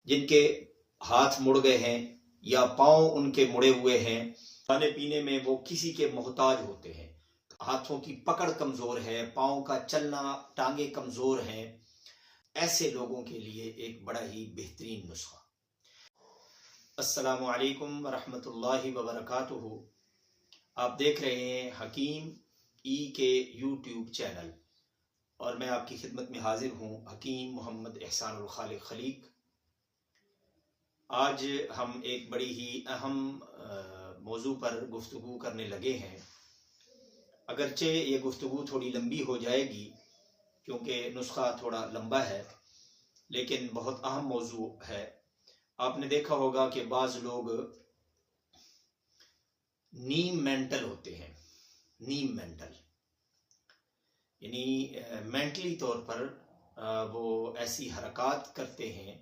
جن کے ہاتھ مڑ گئے ہیں یا پاؤں ان کے مڑے ہوئے ہیں، کھانے پینے میں وہ کسی کے محتاج ہوتے ہیں، ہاتھوں کی پکڑ کمزور ہے، پاؤں کا چلنا، ٹانگیں کمزور ہیں، ایسے لوگوں کے لیے ایک بڑا ہی بہترین نسخہ۔ السلام علیکم ورحمۃ اللہ وبرکاتہ۔ آپ دیکھ رہے ہیں حکیم ای کے یوٹیوب چینل، اور میں آپ کی خدمت میں حاضر ہوں حکیم محمد احسان الخالق خلیق۔ آج ہم ایک بڑی ہی اہم موضوع پر گفتگو کرنے لگے ہیں۔ اگرچہ یہ گفتگو تھوڑی لمبی ہو جائے گی کیونکہ نسخہ تھوڑا لمبا ہے، لیکن بہت اہم موضوع ہے۔ آپ نے دیکھا ہوگا کہ بعض لوگ نیم مینٹل ہوتے ہیں، نیم مینٹل یعنی مینٹلی طور پر وہ ایسی حرکات کرتے ہیں